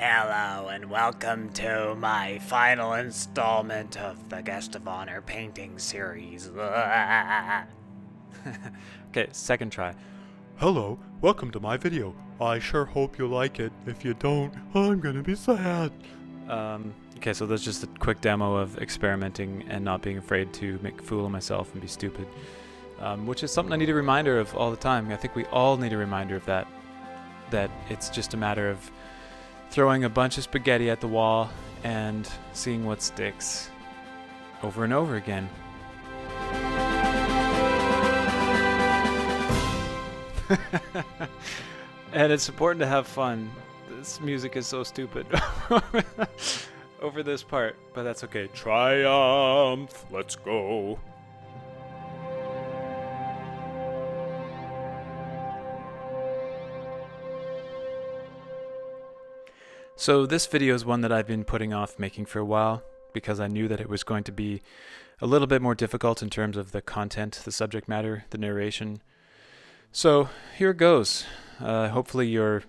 Hello and welcome to my final installment of the Guest of Honor painting series. Okay, second try. Hello, welcome to my video. I sure hope you like it. If you don't, I'm gonna be sad. Okay, so that's just a quick demo of experimenting and not being afraid to make a fool of myself and be stupid. Which is something I need a reminder of all the time. I think we all need a reminder of that. That it's just a matter of throwing a bunch of spaghetti at the wall and seeing what sticks over and over again. And it's important to have fun. This music is so stupid over this part, but that's okay. Triumph! Let's go! So this video is one that I've been putting off making for a while because I knew that it was going to be a little bit more difficult in terms of the content, the subject matter, the narration. So here it goes. Hopefully you're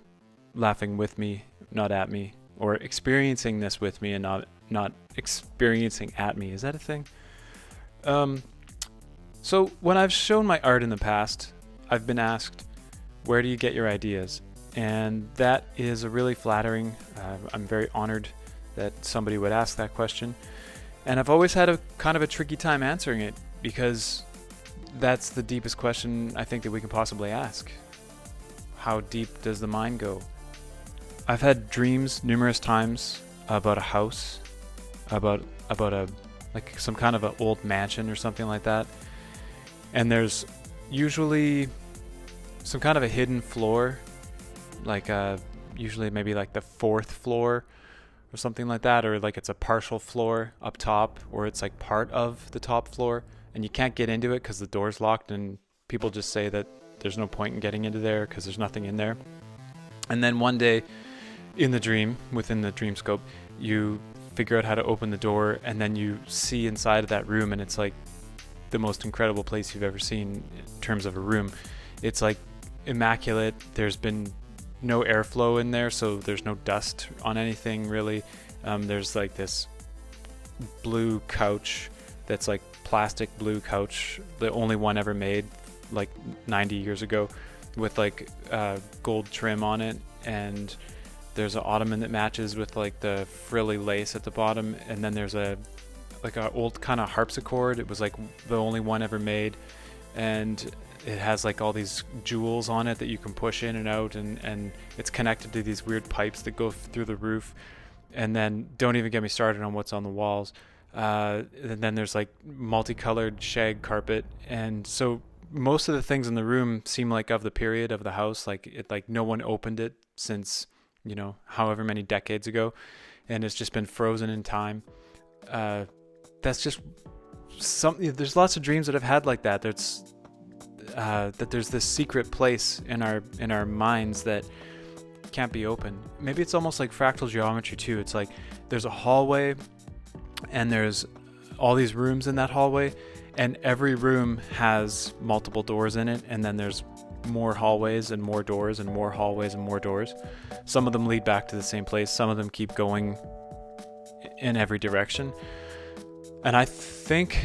laughing with me, not at me, or experiencing this with me and not experiencing at me. Is that a thing? So when I've shown my art in the past, I've been asked, where do you get your ideas? And that is a really flattering, I'm very honored that somebody would ask that question. And I've always had a kind of a tricky time answering it because that's the deepest question I think that we can possibly ask. How deep does the mind go? I've had dreams numerous times about a house, about a like some kind of an old mansion or something like that. And there's usually some kind of a hidden floor, like usually maybe like the fourth floor or something like that, or like it's a partial floor up top, or it's like part of the top floor and you can't get into it because the door's locked, and people just say that there's no point in getting into there because there's nothing in there. And then one day in the dream, within the dream scope, you figure out how to open the door, and then you see inside of that room, and it's like the most incredible place you've ever seen in terms of a room. It's like immaculate. There's been no airflow in there, so there's no dust on anything really. There's like this blue couch that's like plastic blue couch, the only one ever made, like 90 years ago, with like gold trim on it, and there's an ottoman that matches with like the frilly lace at the bottom, and then there's a old kind of harpsichord. It was like the only one ever made, and it has like all these jewels on it that you can push in and out, and it's connected to these weird pipes that go through the roof. And then don't even get me started on what's on the walls. And then there's like multicolored shag carpet, and so most of the things in the room seem like of the period of the house, like no one opened it since, you know, however many decades ago, and it's just been frozen in time. That's just something. There's lots of dreams that I've had like that. That there's this secret place in our minds that can't be opened. Maybe it's almost like fractal geometry too. It's like there's a hallway, and there's all these rooms in that hallway, and every room has multiple doors in it, and then there's more hallways and more doors and more hallways and more doors. Some of them lead back to the same place. Some of them keep going in every direction. And I think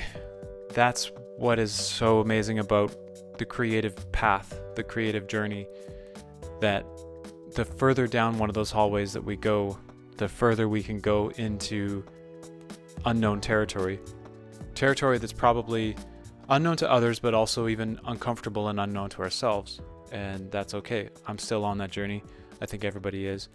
that's what is so amazing about the creative path, the creative journey, that the further down one of those hallways that we go, the further we can go into unknown territory that's probably unknown to others, but also even uncomfortable and unknown to ourselves. And that's okay. I'm still on that journey. I think everybody is.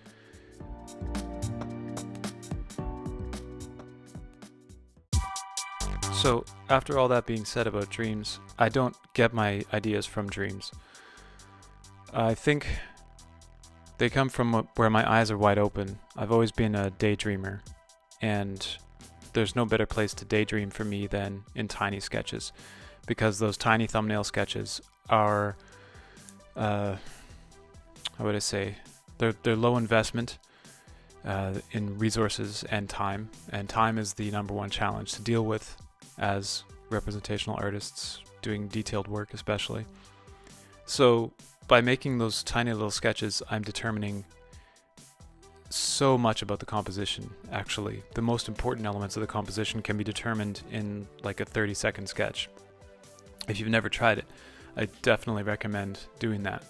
So after all that being said about dreams, I don't get my ideas from dreams. I think they come from where my eyes are wide open. I've always been a daydreamer, and there's no better place to daydream for me than in tiny sketches, because those tiny thumbnail sketches are, how would I say, they're low investment in resources and time is the number one challenge to deal with as representational artists doing detailed work especially. So by making those tiny little sketches, I'm determining so much about the composition, actually. The most important elements of the composition can be determined in like a 30-second sketch. If you've never tried it, I definitely recommend doing that.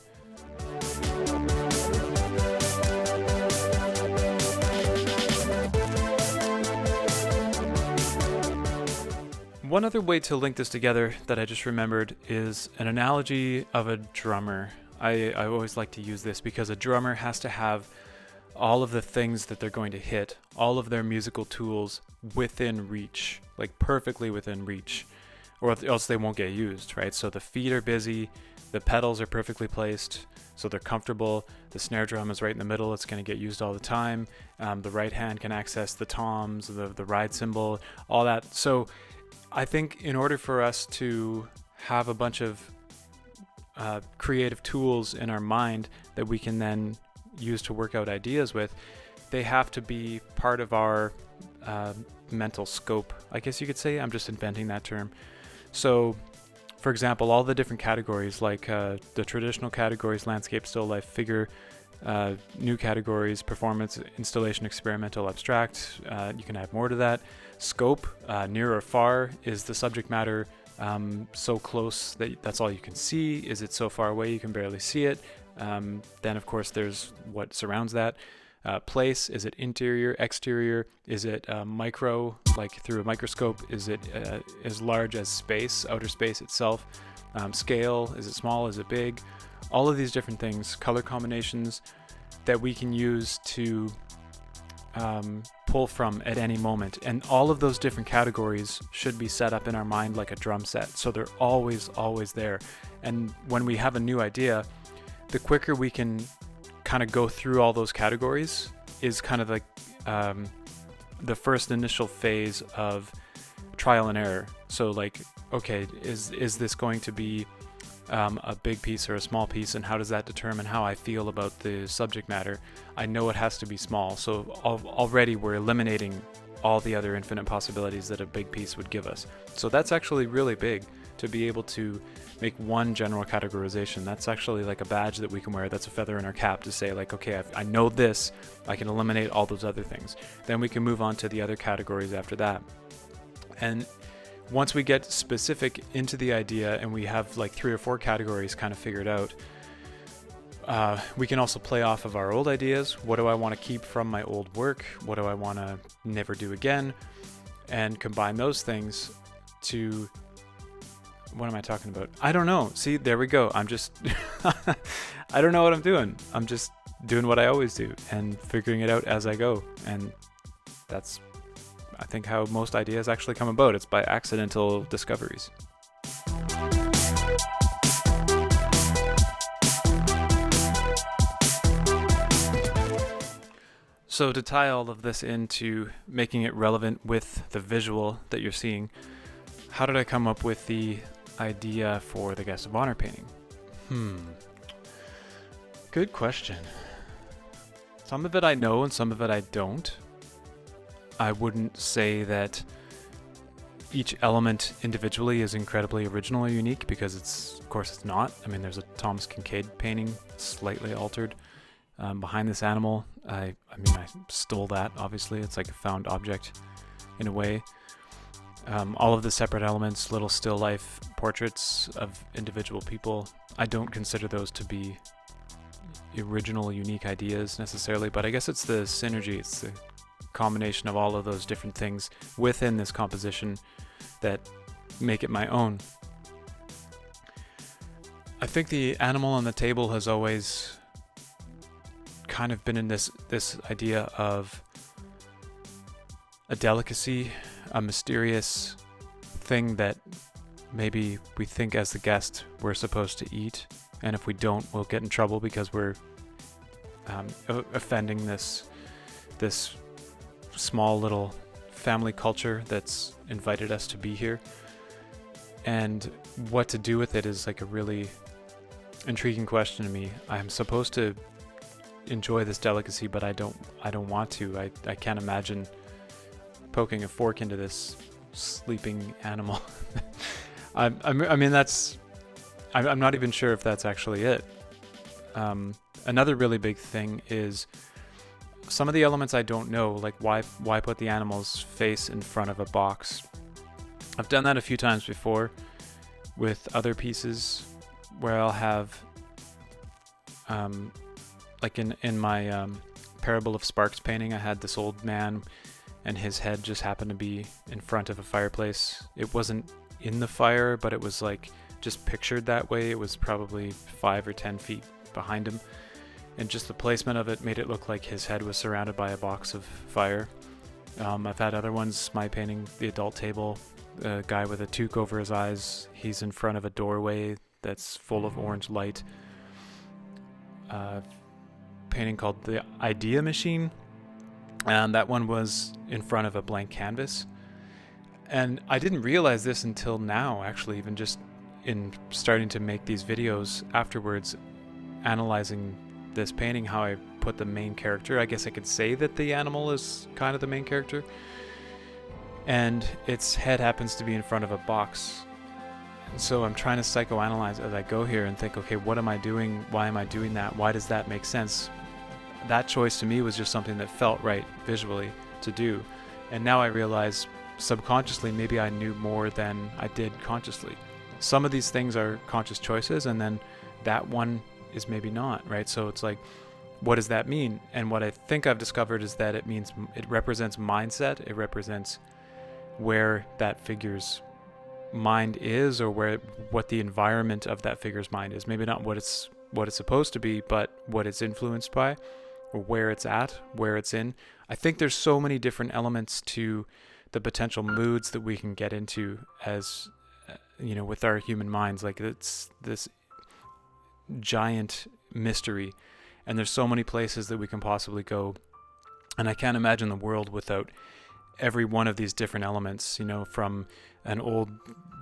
One other way to link this together that I just remembered is an analogy of a drummer. I always like to use this because a drummer has to have all of the things that they're going to hit, all of their musical tools within reach, like perfectly within reach, or else they won't get used, right? So the feet are busy, the pedals are perfectly placed, so they're comfortable. The snare drum is right in the middle, it's going to get used all the time. The right hand can access the toms, the ride cymbal, all that. So I think in order for us to have a bunch of creative tools in our mind that we can then use to work out ideas with, they have to be part of our mental scope, I guess you could say. I'm just inventing that term. So, for example, all the different categories, like the traditional categories, landscape, still life, figure, new categories, performance, installation, experimental, abstract. You can add more to that. Scope, near or far, is the subject matter so close that that's all you can see? Is it so far away you can barely see it? Then, of course, there's what surrounds that. Place, is it interior, exterior? Is it micro, like through a microscope? Is it as large as space, outer space itself? Scale, is it small, is it big? All of these different things, color combinations that we can use to pull from at any moment. And all of those different categories should be set up in our mind like a drum set. So they're always there. And when we have a new idea, the quicker we can kind of go through all those categories is kind of like the first initial phase of trial and error. So like, okay, is this going to be a big piece or a small piece, and how does that determine how I feel about the subject matter? I know it has to be small, so already we're eliminating all the other infinite possibilities that a big piece would give us. So that's actually really big, to be able to make one general categorization. That's actually like a badge that we can wear. That's a feather in our cap to say like, okay, I know this, I can eliminate all those other things. Then we can move on to the other categories after that. And once we get specific into the idea and we have like 3 or 4 categories kind of figured out, we can also play off of our old ideas. What do I want to keep from my old work? What do I want to never do again? And combine those things to... What am I talking about? I don't know. See, there we go. I'm just... I don't know what I'm doing. I'm just doing what I always do and figuring it out as I go. And that's, I think, how most ideas actually come about. It's by accidental discoveries. So to tie all of this into making it relevant with the visual that you're seeing, how did I come up with the idea for the guest of honor painting? Good question. Some of it I know and some of it I don't. I wouldn't say that each element individually is incredibly original or unique, because of course it's not. I mean, there's a Thomas Kincaid painting, slightly altered, behind this animal. I mean, I stole that, obviously. It's like a found object in a way. All of the separate elements, little still life portraits of individual people, I don't consider those to be original, unique ideas necessarily, but I guess it's the synergy, it's the combination of all of those different things within this composition that make it my own. I think the animal on the table has always kind of been in this idea of a delicacy, a mysterious thing that maybe we think as the guest we're supposed to eat, and if we don't, we'll get in trouble because we're offending this small little family culture that's invited us to be here. And what to do with it is like a really intriguing question to me. I'm supposed to enjoy this delicacy, but I don't want to. I can't imagine poking a fork into this sleeping animal. I mean, that's... I'm not even sure if that's actually it. Another really big thing is some of the elements I don't know, like why put the animal's face in front of a box. I've done that a few times before with other pieces where I'll have, like in my Parable of Sparks painting, I had this old man and his head just happened to be in front of a fireplace. It wasn't in the fire, but it was like just pictured that way. It was probably 5 or 10 feet behind him. And just the placement of it made it look like his head was surrounded by a box of fire. I've had other ones, my painting, the adult table, a guy with a toque over his eyes. He's in front of a doorway that's full of orange light. Painting called The Idea Machine. And that one was in front of a blank canvas. And I didn't realize this until now, actually, even just in starting to make these videos afterwards, analyzing this painting, how I put the main character. I guess I could say that the animal is kind of the main character. And its head happens to be in front of a box. And so I'm trying to psychoanalyze as I go here and think, okay, what am I doing? Why am I doing that? Why does that make sense? That choice to me was just something that felt right visually to do. And now I realize subconsciously maybe I knew more than I did consciously. Some of these things are conscious choices, and then that one is maybe not, right? So it's like, what does that mean? And what I think I've discovered is that it represents mindset. It represents where that figure's mind is, or what the environment of that figure's mind is. Maybe not what it's supposed to be, but what it's influenced by, or where it's at, where it's in. I think there's so many different elements to the potential moods that we can get into as, with our human minds. Like, it's this giant mystery, and there's so many places that we can possibly go. And I can't imagine the world without every one of these different elements, from an old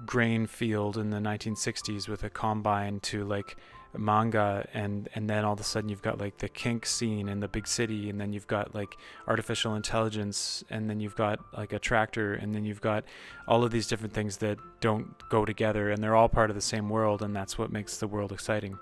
grain field in the 1960s with a combine to like manga, and then all of a sudden you've got like the kink scene in the big city, and then you've got like artificial intelligence, and then you've got like a tractor, and then you've got all of these different things that don't go together, and they're all part of the same world, and that's what makes the world exciting.